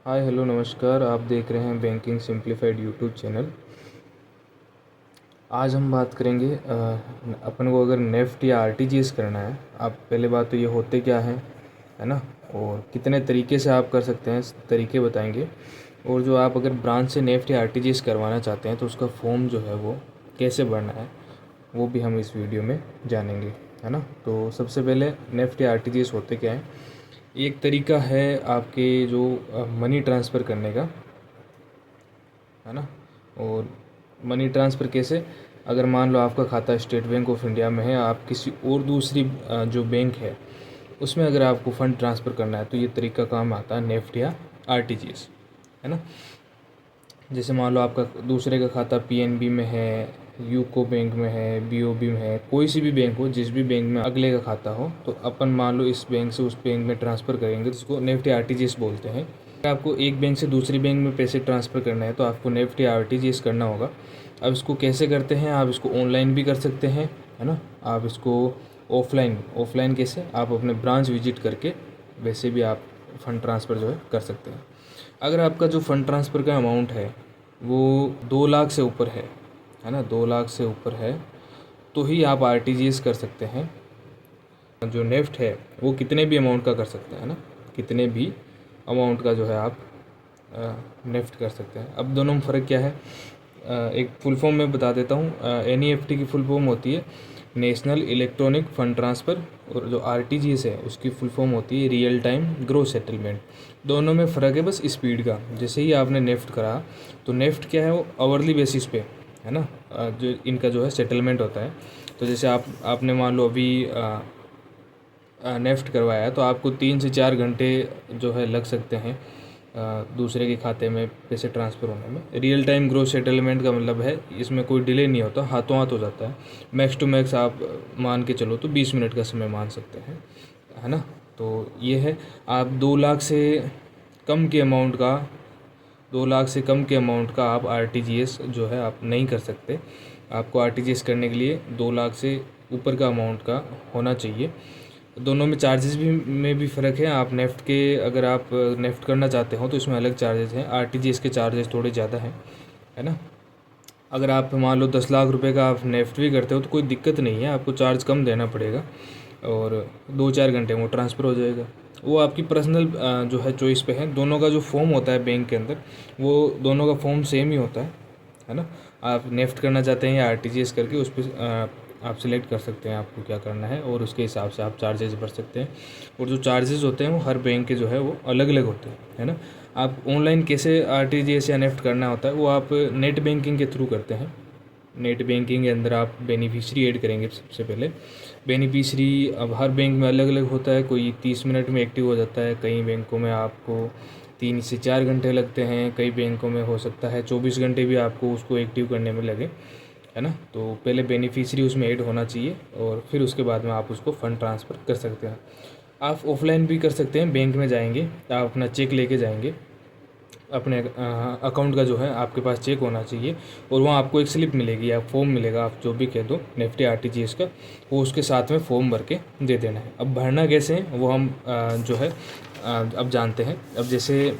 Hi hello नमस्कार। आप देख रहे हैं बैंकिंग सिंप्लीफाइड यूट्यूब चैनल। आज हम बात करेंगे अपन को अगर नेफ्ट या आरटीजीएस करना है। आप पहले बात तो ये होते क्या है ना, और कितने तरीके से आप कर सकते हैं, तरीके बताएंगे। और जो आप अगर ब्रांच से नेफ्ट या आरटीजीएस करवाना चाहते हैं तो उसका फॉर्म जो है वो कैसे भरना है वो भी हम इस वीडियो में जानेंगे, है ना। तो सबसे पहले नेफ्ट या आरटीजीएस होते क्या है। एक तरीका है आपके जो मनी ट्रांसफ़र करने का, है ना। और मनी ट्रांसफ़र कैसे, अगर मान लो आपका खाता स्टेट बैंक ऑफ इंडिया में है, आप किसी और दूसरी जो बैंक है उसमें अगर आपको फ़ंड ट्रांसफ़र करना है तो ये तरीका काम आता है नेफ्ट या आरटीजीएस, है ना। जैसे मान लो आपका दूसरे का खाता पीएनबी में है, यूको बैंक में है, बीओबी में है, कोई सी भी बैंक हो, जिस भी बैंक में अगले का खाता हो, तो अपन मान लो इस बैंक से उस बैंक में ट्रांसफ़र करेंगे तो इसको नेफ्ट या आरटीजीएस बोलते हैं। अगर आपको एक बैंक से दूसरी बैंक में पैसे ट्रांसफ़र करना है तो आपको नेफ्ट या आरटीजीएस करना होगा। अब इसको कैसे करते हैं, आप इसको ऑनलाइन भी कर सकते हैं, है ना। आप इसको ऑफलाइन कैसे, आप अपने ब्रांच विजिट करके वैसे भी आप फ़ंड ट्रांसफ़र जो है कर सकते हैं। अगर आपका जो फ़ंड ट्रांसफ़र का अमाउंट है वो 2 लाख से ऊपर है ना, 2 लाख से ऊपर है तो ही आप आरटीजीएस कर सकते हैं। जो नेफ्ट है वो कितने भी अमाउंट का कर सकते हैं ना, कितने भी अमाउंट का जो है आप नेफ्ट कर सकते हैं। अब दोनों में फ़र्क क्या है, एक फुल फॉर्म में बता देता हूँ। एनईएफटी की फुल फॉर्म होती है नेशनल इलेक्ट्रॉनिक फ़ंड ट्रांसफ़र, और जो आरटीजीएस है उसकी फुल फॉर्म होती है रियल टाइम ग्रोस सेटलमेंट। दोनों में फ़र्क है बस स्पीड का। जैसे ही आपने नेफ्ट करा तो नेफ्ट क्या है, वो आवरली बेसिस पे, है ना, जो इनका जो है सेटलमेंट होता है। तो जैसे आपने मान लो अभी नेफ्ट करवाया है तो आपको 3 से 4 घंटे जो है लग सकते हैं दूसरे के खाते में पैसे ट्रांसफ़र होने में। रियल टाइम ग्रोस सेटलमेंट का मतलब है इसमें कोई डिले नहीं होता, हाथों हाथ हो जाता है। मैक्स टू मैक्स आप मान के चलो तो 20 मिनट का समय मान सकते हैं, है ना। तो ये है, आप 2 लाख से कम के अमाउंट का 2 लाख से कम के अमाउंट का आप आरटीजीएस जो है आप नहीं कर सकते। आपको आरटीजीएस करने के लिए 2 लाख से ऊपर का अमाउंट का होना चाहिए। दोनों में चार्जेस भी फ़र्क है। आप नेफ्ट के, अगर आप नेफ्ट करना चाहते हो तो इसमें अलग चार्जेस हैं, आरटीजीएस के चार्जेस थोड़े ज़्यादा हैं, है ना। अगर आप मान लो 10 लाख रुपए का आप नेफ्ट भी करते हो तो कोई दिक्कत नहीं है, आपको चार्ज कम देना पड़ेगा और 2-4 घंटे में वो ट्रांसफ़र हो जाएगा। वो आपकी पर्सनल जो है चॉइस पे है। दोनों का जो फॉर्म होता है बैंक के अंदर, वो दोनों का फॉर्म सेम ही होता है ना। आप नेफ्ट करना चाहते हैं या आरटीजीएस करके उस पर आप सिलेक्ट कर सकते हैं आपको क्या करना है, और उसके हिसाब से आप चार्जेस भर सकते हैं। और जो चार्जेस होते हैं वो हर बैंक के जो है वो अलग अलग होते हैं, है ना। आप ऑनलाइन कैसे आरटीजीएस या नेफ्ट करना होता है वो आप नेट बैंकिंग के थ्रू करते हैं। नेट बैंकिंग के अंदर आप बेनिफिशियरी ऐड करेंगे सबसे पहले। बेनिफिशियरी अब हर बैंक में अलग अलग होता है, कोई 30 मिनट में एक्टिव हो जाता है, कई बैंकों में आपको 3 से 4 घंटे लगते हैं, कई बैंकों में हो सकता है 24 घंटे भी आपको उसको एक्टिव करने में लगे, है ना। तो पहले बेनिफिशियरी उसमें ऐड होना चाहिए और फिर उसके बाद में आप उसको फ़ंड ट्रांसफ़र कर सकते हैं। आप ऑफलाइन भी कर सकते हैं, बैंक में जाएंगे, आप अपना चेक लेके जाएंगे, अपने अकाउंट का जो है आपके पास चेक होना चाहिए, और वहाँ आपको एक स्लिप मिलेगी या फॉर्म मिलेगा, आप जो भी कह दो नेफ्ट या आरटीजीएस का, वो उसके साथ में फॉर्म भर के दे देना है। अब भरना कैसे है वो हम जो है अब जानते हैं। अब जैसे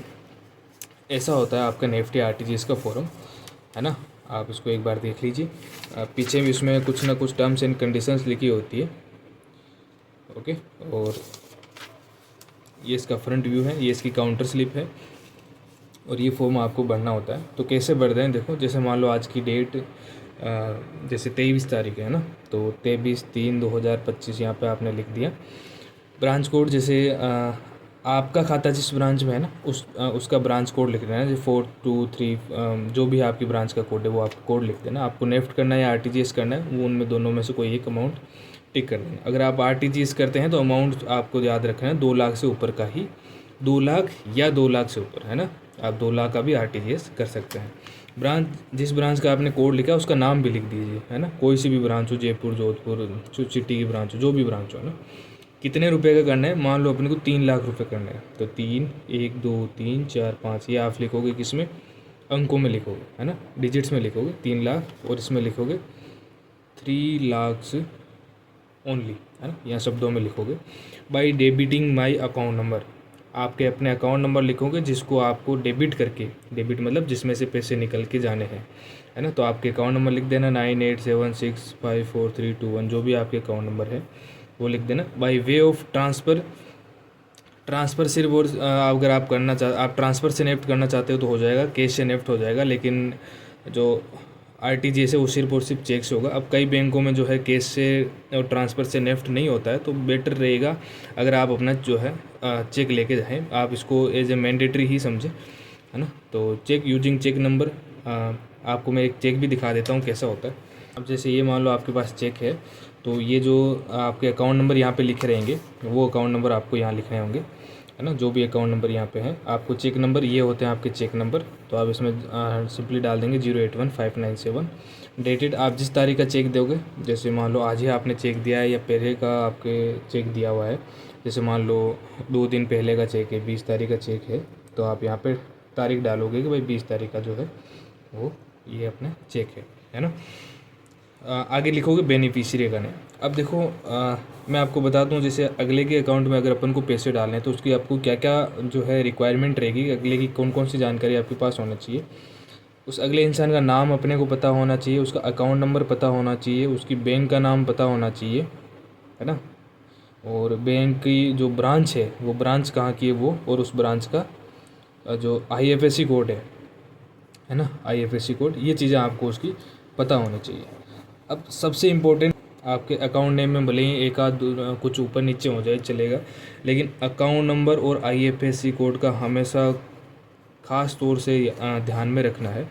ऐसा होता है आपका नेफ्ट या आरटीजीएस का फॉर्म, है ना, आप इसको एक बार देख लीजिए। पीछे भी इसमें कुछ ना कुछ टर्म्स एंड कंडीशंस लिखी होती है, ओके। और ये इसका फ्रंट व्यू है, ये इसकी काउंटर स्लिप है, और ये फॉर्म आपको भरना होता है। तो कैसे भर दें, देखो, जैसे मान लो आज की डेट जैसे 23 तारीख है ना, तो 23/3/2025 यहाँ पे आपने लिख दिया। ब्रांच कोड, जैसे आपका खाता जिस ब्रांच में है ना उसका ब्रांच कोड लिख देना है, जैसे 423 जो भी आपकी ब्रांच का कोड है वो आप कोड लिख देना। आपको नेफ्ट करना है या आरटीजीएस करना है वो उनमें दोनों में से कोई एक अमाउंट टिक कर देना। अगर आप आरटीजीएस करते हैं तो अमाउंट आपको याद रखना है 2 लाख से ऊपर का ही, 2 लाख या 2 लाख से ऊपर, है ना। आप 2 लाख का भी आरटीजीएस कर सकते हैं। ब्रांच, जिस ब्रांच का आपने कोड लिखा है उसका नाम भी लिख दीजिए, है ना। कोई सी भी ब्रांच हो, जयपुर, जोधपुर, सिटी की ब्रांच हो, जो भी ब्रांच हो ना। कितने रुपए का करना है, मान लो अपने को 3 लाख रुपए करना है, तो 3, 1, 2, 3, 4, 5 ये आप लिखोगे, किसमें, अंकों में लिखोगे, है ना, डिजिट्स में लिखोगे 3 लाख, और इसमें लिखोगे 3 lakhs ओनली, है ना, यहाँ शब्दों में लिखोगे। By debiting my account number, आपके अपने अकाउंट नंबर लिखोगे जिसको आपको डेबिट करके, डेबिट मतलब जिसमें से पैसे निकल के जाने हैं, है ना। तो आपके अकाउंट नंबर लिख देना 9876543221, जो भी आपके अकाउंट नंबर है वो लिख देना। By way of transfer, transfer सिर्फ और अगर आप करना आप ट्रांसफ़र से नेफ्ट करना चाहते हो तो हो जाएगा, कैश से नेफ्ट हो जाएगा, लेकिन जो आरटीजीएस है वो सिर्फ और सिर्फ चेक से होगा। अब कई बैंकों में जो है कैश से और ट्रांसफ़र से नेफ्ट नहीं होता है, तो बेटर रहेगा अगर आप अपना जो है चेक लेके जाएँ, आप इसको एज ए मैंडेटरी ही समझें, है ना। तो चेक यूजिंग चेक नंबर, आपको मैं एक चेक भी दिखा देता हूँ कैसा होता है। अब जैसे ये मान लो आपके पास चेक है, तो ये जो आपके अकाउंट नंबर यहाँ पे लिखे रहेंगे वो अकाउंट नंबर आपको यहाँ लिखने होंगे, है ना। जो भी अकाउंट नंबर यहाँ पे है, आपको चेक नंबर ये होते हैं आपके चेक नंबर, तो आप इसमें सिंपली डाल देंगे 081597। डेटेड, आप जिस तारीख का चेक दोगे, जैसे मान लो आज ही आपने चेक दिया है या पहले का आपके चेक दिया हुआ है, जैसे मान लो 2 दिन पहले का चेक है, 20 तारीख का चेक है, तो आप यहाँ पे तारीख डालोगे कि भाई 20 तारीख का जो है वो ये अपना चेक है ना। आगे लिखोगे बेनिफिशियरी का नेम। अब देखो मैं आपको बता दूं, जैसे अगले के अकाउंट में अगर अपन को पैसे डालने हैं तो उसकी आपको क्या क्या जो है रिक्वायरमेंट रहेगी, अगले की कौन कौन सी जानकारी आपके पास होना चाहिए। उस अगले इंसान का नाम अपने को पता होना चाहिए, उसका अकाउंट नंबर पता होना चाहिए, उसकी बैंक का नाम पता होना चाहिए, है ना। और बैंक की जो ब्रांच है वो ब्रांच कहाँ की है वो, और उस ब्रांच का जो IFSC कोड है ना, IFSC कोड, ये चीज़ें आपको उसकी पता होनी चाहिए। अब सबसे इम्पोर्टेंट, आपके अकाउंट नेम में भले ही एक आध कुछ ऊपर नीचे हो जाए चलेगा, लेकिन अकाउंट नंबर और IFSC कोड का हमेशा ख़ास तौर से ध्यान में रखना है।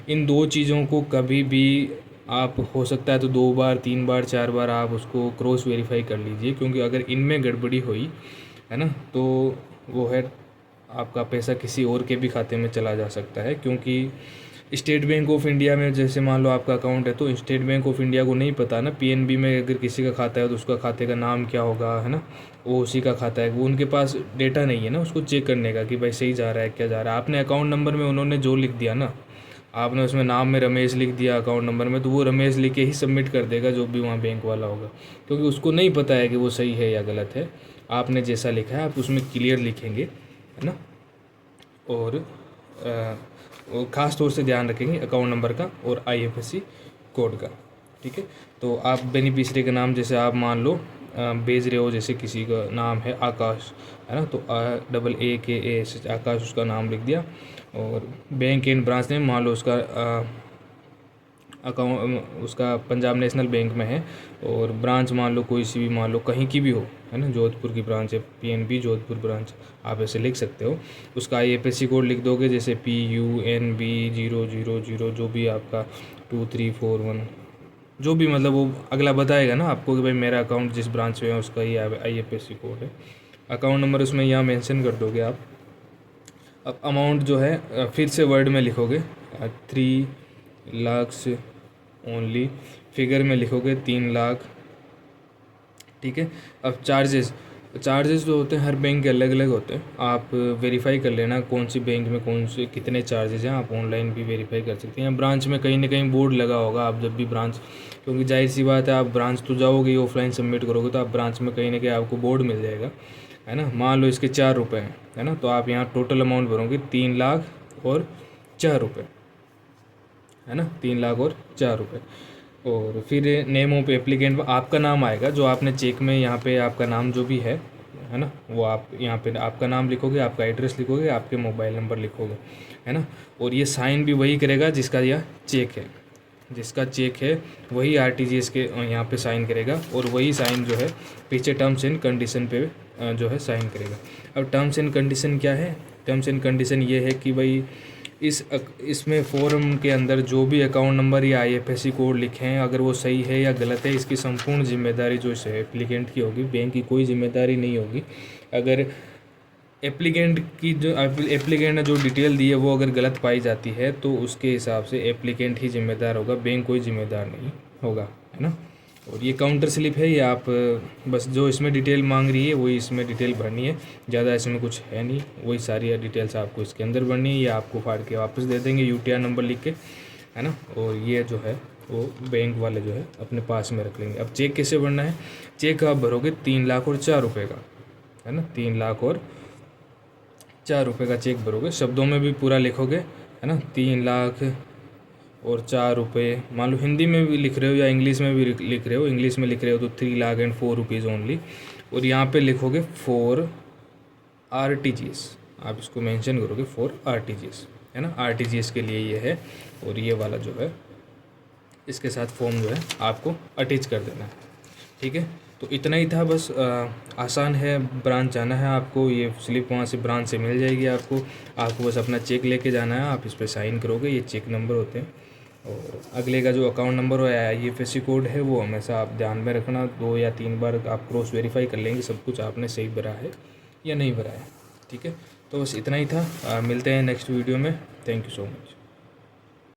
इन 2 चीज़ों को कभी भी आप हो सकता है तो 2 बार 3 बार 4 बार आप उसको क्रॉस वेरीफाई कर लीजिए, क्योंकि अगर इनमें गड़बड़ी हुई, है ना, तो वो है आपका पैसा किसी और के भी खाते में चला जा सकता है। क्योंकि स्टेट बैंक ऑफ इंडिया में जैसे मान लो आपका अकाउंट है, तो स्टेट बैंक ऑफ इंडिया को नहीं पता ना PNB में अगर किसी का खाता है तो उसका खाते का नाम क्या होगा, है ना, वो उसी का खाता है, वो उनके पास डेटा नहीं है ना उसको चेक करने का कि भाई सही जा रहा है क्या जा रहा है। आपने अकाउंट नंबर में उन्होंने जो लिख दिया ना, आपने उसमें नाम में रमेश लिख दिया अकाउंट नंबर में, तो वो रमेश लिख के ही सबमिट कर देगा जो भी वहाँ बैंक वाला होगा, क्योंकि उसको नहीं पता है कि वो सही है या गलत है। आपने जैसा लिखा है आप उसमें क्लियर लिखेंगे, है ना। और ख़ास तौर से ध्यान रखेंगे अकाउंट नंबर का और IFSC कोड का, ठीक है। तो आप बेनिफिशियरी का नाम, जैसे आप मान लो भेज रहे हो, जैसे किसी का नाम है आकाश, है ना, तो AAKAS आकाश उसका नाम लिख दिया। और बैंक एंड ब्रांच नेम, मान लो उसका अकाउंट उसका पंजाब नेशनल बैंक में है, और ब्रांच मान लो कोई सी भी, मान लो कहीं की भी हो, है ना, जोधपुर की ब्रांच है, PNB जोधपुर ब्रांच, आप ऐसे लिख सकते हो। उसका IFSC कोड लिख दोगे, जैसे PUNB000, जो भी आपका 2341, जो भी मतलब वो अगला बताएगा ना आपको कि भाई मेरा अकाउंट जिस ब्रांच में है उसका ये IFSC कोड है। अकाउंट नंबर उसमें यहाँ मेंशन कर दोगे आप। अब अमाउंट जो है फिर से वर्ड में लिखोगे 3 लाख से ओनली, फिगर में लिखोगे 3 लाख, ठीक है। अब चार्जेस जो होते हैं हर बैंक के अलग अलग होते हैं, आप वेरीफाई कर लेना कौन सी बैंक में कौन से कितने चार्जेस हैं, आप ऑनलाइन भी वेरीफाई कर सकते हैं। ब्रांच में कहीं ना कहीं बोर्ड लगा होगा, आप जब भी ब्रांच, क्योंकि जाहिर सी बात है आप ब्रांच तो जाओगे ऑफलाइन सबमिट करोगे, तो आप ब्रांच में कहीं ना कहीं आपको बोर्ड मिल जाएगा, है ना। मान लो इसके 4 रुपये हैं, है ना, तो आप यहाँ टोटल अमाउंट भरोगे 3 लाख और 4 रुपये, है ना, 3 लाख और 4 रुपये। और फिर नेम ऑफ एप्लीकेंट आपका नाम आएगा, जो आपने चेक में यहाँ पे आपका नाम जो भी है ना, वो आप यहाँ पे आपका नाम लिखोगे, आपका एड्रेस लिखोगे, आपके मोबाइल नंबर लिखोगे, है ना। और ये साइन भी वही करेगा जिसका यह चेक है, जिसका चेक है वही RTGS के यहाँ पे साइन करेगा, और वही साइन जो है पीछे टर्म्स एंड कंडीशन पे जो है साइन करेगा। अब टर्म्स एंड कंडीशन क्या है, टर्म्स एंड कंडीशन ये है कि भाई इसमें फॉर्म के अंदर जो भी अकाउंट नंबर या IFSC कोड लिखे हैं, अगर वो सही है या गलत है, इसकी संपूर्ण जिम्मेदारी जो है एप्लीकेंट की होगी, बैंक की कोई जिम्मेदारी नहीं होगी। अगर एप्लीकेंट ने जो डिटेल दी है वो अगर गलत पाई जाती है तो उसके हिसाब से एप्लीकेंट ही जिम्मेदार होगा, बैंक कोई जिम्मेदार नहीं होगा, है ना। और ये काउंटर स्लिप है, ये आप बस जो इसमें डिटेल मांग रही है वही इसमें डिटेल भरनी है, ज़्यादा इसमें कुछ है नहीं, वही सारी डिटेल्स आपको इसके अंदर भरनी है। ये आपको फाड़ के वापस दे देंगे UTR नंबर लिख के, है ना। और ये जो है वो बैंक वाले जो है अपने पास में रख लेंगे। अब चेक कैसे भरना है, चेक आप भरोगे 3 लाख और 4 रुपये का, है ना, 3 लाख और ₹4 का चेक भरोगे, शब्दों में भी पूरा लिखोगे, है ना, 3 लाख और ₹4, मान लो हिंदी में भी लिख रहे हो या इंग्लिश में भी लिख रहे हो, इंग्लिश में लिख रहे हो तो 3 लाख एंड 4 रुपीज़ ओनली, और यहाँ पे लिखोगे फॉर RTGS, आप इसको मेंशन करोगे फॉर RTGS, है ना, RTGS के लिए ये है, और ये वाला जो है इसके साथ फॉर्म जो है आपको अटैच कर देना है, ठीक है। तो इतना ही था बस, आसान है, ब्रांच जाना है आपको, ये स्लिप वहाँ से ब्रांच से मिल जाएगी आपको बस अपना चेक लेके जाना है, आप इस पर साइन करोगे, ये चेक नंबर होते हैं, और अगले का जो अकाउंट नंबर हो या IFSC कोड है वो हमेशा आप ध्यान में रखना, 2 या 3 बार आप क्रॉस वेरीफाई कर लेंगे सब कुछ आपने सही भरा है या नहीं भरा है, ठीक है। तो बस इतना ही था, मिलते हैं नेक्स्ट वीडियो में, थैंक यू सो मच।